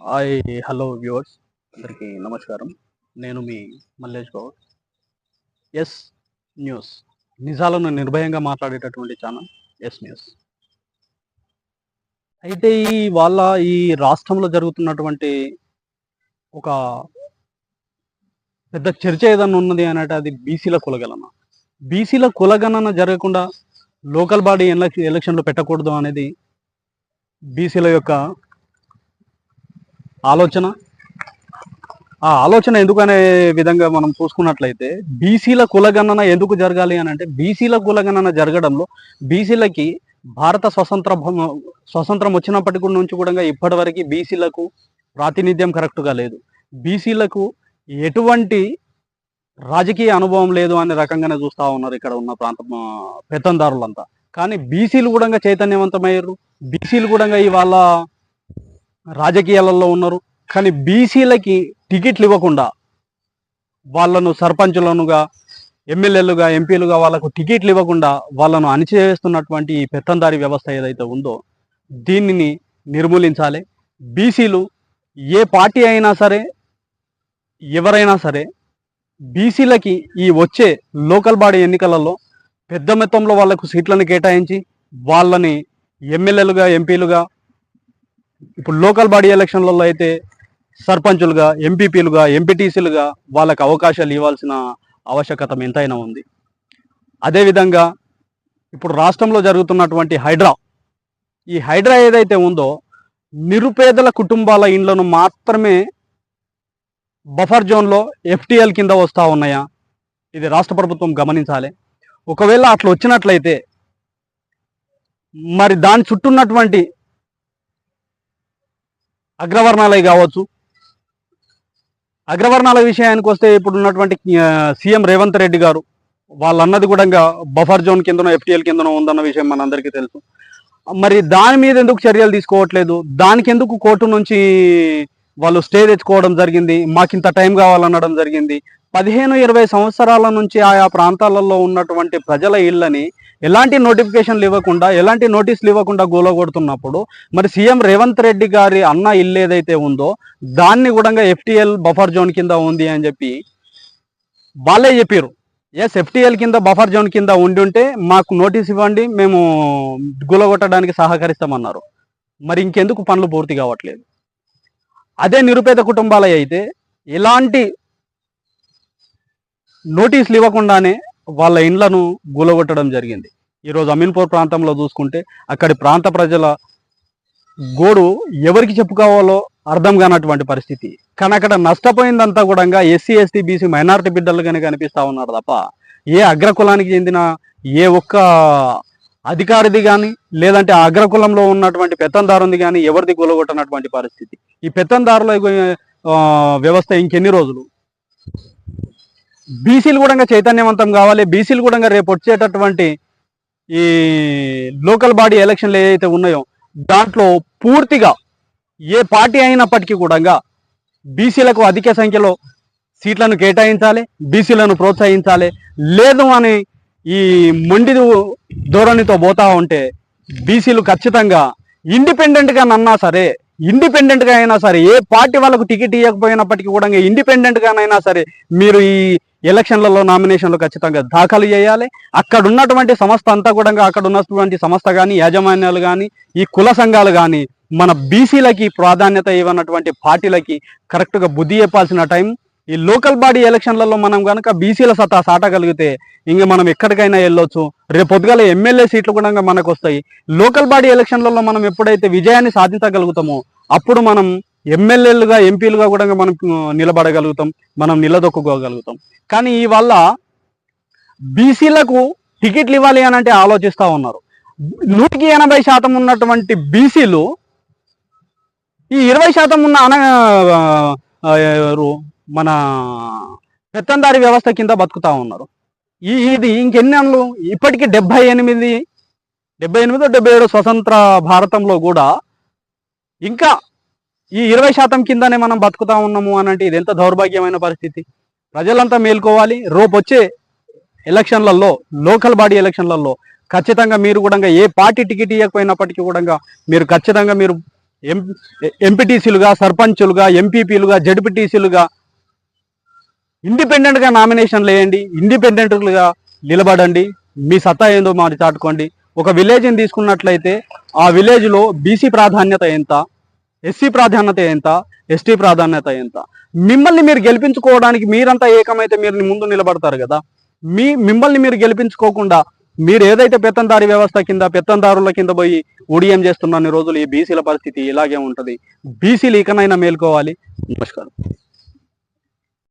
Hi hello viewers అందరికీ నమస్కారం. నేను మీ మల్లేష్ గౌడ్. ఎస్ న్యూస్ నిజాలను నిర్భయంగా మాట్లాడేటటువంటి ఛానల్ ఎస్ న్యూస్. అయితే ఈ రాష్ట్రంలో జరుగుతున్నటువంటి ఒక పెద్ద చర్చ ఏదన్నా ఉన్నది అంటే అది బీసీల కులగణన. బీసీల కులగణన జరగకుండా లోకల్ బాడీ ఎలక్షన్లు పెట్టకూడదు అనేది బీసీల యొక్క ఆలోచన. ఆ ఆలోచన ఎందుకనే విధంగా మనం చూసుకున్నట్లయితే బీసీల కులగణన ఎందుకు జరగాలి అని అంటే బీసీల కులగణన జరగడంలో బీసీలకి భారత స్వతంత్రం వచ్చినప్పటి నుంచి కూడా ఇప్పటివరకు బీసీలకు ప్రాతినిధ్యం కరెక్ట్గా లేదు. బీసీలకు ఎటువంటి రాజకీయ అనుభవం లేదు అనే రకంగానే చూస్తూ ఉన్నారు ఇక్కడ ఉన్న ప్రాంత పెత్తందారులంతా. కానీ బీసీలు కూడా చైతన్యవంతమయ్యారు. బీసీలు కూడా ఇవాళ రాజకీయాలలో ఉన్నారు. కానీ బీసీలకి టికెట్లు ఇవ్వకుండా వాళ్ళను సర్పంచులనుగా, ఎమ్మెల్యేలుగా, ఎంపీలుగా వాళ్ళకు టికెట్లు ఇవ్వకుండా వాళ్ళను అణిచివేస్తున్నటువంటి ఈ పెత్తందారి వ్యవస్థ ఏదైతే ఉందో దీనిని నిర్మూలించాలి. బీసీలు ఏ పార్టీ అయినా సరే, ఎవరైనా సరే బీసీలకి ఈ వచ్చే లోకల్ బాడీ ఎన్నికలలో పెద్ద మొత్తంలో వాళ్లకు సీట్లను కేటాయించి వాళ్ళని ఎమ్మెల్యేలుగా, ఎంపీలుగా, ఇప్పుడు లోకల్ బాడీ ఎలక్షన్లలో అయితే సర్పంచులుగా, ఎంపీపీలుగా, ఎంపీటీసీలుగా వాళ్ళకి అవకాశాలు ఇవ్వాల్సిన ఆవశ్యకత ఎంతైనా ఉంది. అదేవిధంగా ఇప్పుడు రాష్ట్రంలో జరుగుతున్నటువంటి ఈ హైడ్రా ఏదైతే ఉందో నిరుపేదల కుటుంబాల ఇండ్లను మాత్రమే బఫర్ జోన్లో ఎఫ్టీఎల్ కింద వస్తూ ఉన్నాయా? ఇది రాష్ట్ర ప్రభుత్వం గమనించాలి. ఒకవేళ అట్లా వచ్చినట్లయితే మరి దాని చుట్టూ ఉన్నటువంటి అగ్రవర్ణాలే కావచ్చు. అగ్రవర్ణాల విషయానికి వస్తే ఇప్పుడు ఉన్నటువంటి సీఎం రేవంత్ రెడ్డి గారు వాళ్ళన్నది కూడా బఫర్ జోన్ కిందనో ఎఫ్టీఎల్ కిందనో ఉందన్న విషయం మనందరికీ తెలుసు. మరి దాని మీద ఎందుకు చర్యలు తీసుకోవట్లేదు? దానికి ఎందుకు కోర్టు నుంచి వాళ్ళు స్టే తెచ్చుకోవడం జరిగింది? మాకింత టైం కావాలనడం జరిగింది. 15-20 సంవత్సరాల నుంచి ఆయా ప్రాంతాలలో ఉన్నటువంటి ప్రజల ఇళ్ళని ఎలాంటి నోటిఫికేషన్లు ఇవ్వకుండా, ఎలాంటి నోటీసులు ఇవ్వకుండా గోలగొడుతున్నప్పుడు మరి సీఎం రేవంత్ రెడ్డి గారి అన్న ఇల్లు ఏదైతే ఉందో దాన్ని కూడా ఎఫ్టీఎల్ బఫర్ జోన్ కింద ఉంది అని చెప్పి వాళ్ళే చెప్పారు. ఎస్, ఎఫ్టీఎల్ కింద బఫర్ జోన్ కింద ఉండి మాకు నోటీస్ ఇవ్వండి, మేము గోలగొట్టడానికి సహకరిస్తామన్నారు. మరి ఇంకెందుకు పనులు పూర్తి కావట్లేదు? అదే నిరుపేద కుటుంబాలు అయితే ఎలాంటి నోటీసులు ఇవ్వకుండానే వాళ్ళ ఇండ్లను గూలగొట్టడం జరిగింది. ఈరోజు అమీన్పూర్ ప్రాంతంలో చూసుకుంటే అక్కడి ప్రాంత ప్రజల గోడు ఎవరికి చెప్పుకోవాలో అర్థం కానటువంటి పరిస్థితి. కానీ అక్కడ నష్టపోయిందంతా కూడా ఎస్సీ, ఎస్టీ, బీసీ, మైనారిటీ బిడ్డలుగానే కనిపిస్తూ ఉన్నారు తప్ప ఏ అగ్రకులానికి చెందిన ఏ ఒక్క అధికారిది కానీ లేదంటే ఆ అగ్రకులంలో ఉన్నటువంటి పెత్తందారుంది కానీ ఎవరిది గూలగొట్టనటువంటి పరిస్థితి. ఈ పెత్తందారుల వ్యవస్థ ఇంకెన్ని రోజులు? బీసీలు కూడా చైతన్యవంతం కావాలి. బీసీలు కూడా రేపు వచ్చేటటువంటి ఈ లోకల్ బాడీ ఎలక్షన్లు ఏవైతే ఉన్నాయో దాంట్లో పూర్తిగా ఏ పార్టీ అయినప్పటికీ కూడా బీసీలకు అధిక సంఖ్యలో సీట్లను కేటాయించాలి, బీసీలను ప్రోత్సహించాలి. లేదు అని ఈ మొండి ధోరణితో పోతా ఉంటే బీసీలు ఖచ్చితంగా ఇండిపెండెంట్గా అయినా సరే ఏ పార్టీ వాళ్ళకు టికెట్ ఇవ్వకపోయినప్పటికీ కూడా ఇండిపెండెంట్గానైనా సరే మీరు ఈ ఎలక్షన్లలో నామినేషన్లు ఖచ్చితంగా దాఖలు చేయాలి. అక్కడ ఉన్నటువంటి సంస్థ అంతా కూడా అక్కడ ఉన్నటువంటి సంస్థ కానీ, యాజమాన్యాలు కానీ, ఈ కుల సంఘాలు కానీ మన బీసీలకి ప్రాధాన్యత ఇవ్వనటువంటి పార్టీలకి కరెక్ట్గా బుద్ధి చెప్పాల్సిన టైం. ఈ లోకల్ బాడీ ఎలక్షన్లలో మనం కనుక బీసీల సత్తా సాటగలిగితే ఇంక మనం ఎక్కడికైనా వెళ్ళొచ్చు. రేపు పొద్దుగాల ఎమ్మెల్యే సీట్లు కూడా మనకు వస్తాయి. లోకల్ బాడీ ఎలక్షన్లలో మనం ఎప్పుడైతే విజయాన్ని సాధించగలుగుతామో అప్పుడు మనం ఎమ్మెల్యేలుగా, ఎంపీలుగా కూడా మనం నిలబడగలుగుతాం, మనం నిలదొక్కుకోగలుగుతాం. కానీ ఈ వల్ల బీసీలకు టికెట్లు ఇవ్వాలి అని అంటే ఆలోచిస్తూ ఉన్నారు. 180% ఉన్నటువంటి బీసీలు ఈ 20% ఉన్న మన పెత్తందారి వ్యవస్థ కింద బతుకుతా ఉన్నారు. ఇది ఇంకెన్ని అన్లు? ఇప్పటికీ 78-77 స్వతంత్ర భారతంలో కూడా ఇంకా ఈ 20% కిందనే మనం బతుకుతా ఉన్నాము అని అంటే ఇది ఎంత దౌర్భాగ్యమైన పరిస్థితి. ప్రజలంతా మేల్కోవాలి. రేపు వచ్చే ఎలక్షన్లలో, లోకల్ బాడీ ఎలక్షన్లలో ఖచ్చితంగా మీరు కూడా ఏ పార్టీ టికెట్ ఇవ్వకపోయినప్పటికీ కూడా మీరు ఖచ్చితంగా మీరు ఎంపీటీసీలుగా, సర్పంచులుగా, ఎంపీపీలుగా, జడ్పీటీసీలుగా ఇండిపెండెంట్గా నామినేషన్లు వేయండి, ఇండిపెండెంట్గా నిలబడండి, మీ సత్తా ఏందో మరి చాటుకోండి. ఒక విలేజ్ని తీసుకున్నట్లయితే ఆ విలేజ్లో బీసీ ప్రాధాన్యత ఎంత, ఎస్సీ ప్రాధాన్యత ఎంత, ఎస్టీ ప్రాధాన్యత ఎంత, మిమ్మల్ని మీరు గెలిపించుకోవడానికి మీరంతా ఏకమైతే మీరు ముందు నిలబడతారు కదా. మిమ్మల్ని మీరు గెలిపించుకోకుండా మీరు ఏదైతే పెత్తందారి వ్యవస్థ కింద పెత్తందారుల కింద పోయి ఊడియం చేస్తున్న రోజులు ఈ బీసీల పరిస్థితి ఇలాగే ఉంటుంది. బీసీలు ఇకనైనా మేల్కోవాలి. నమస్కారం.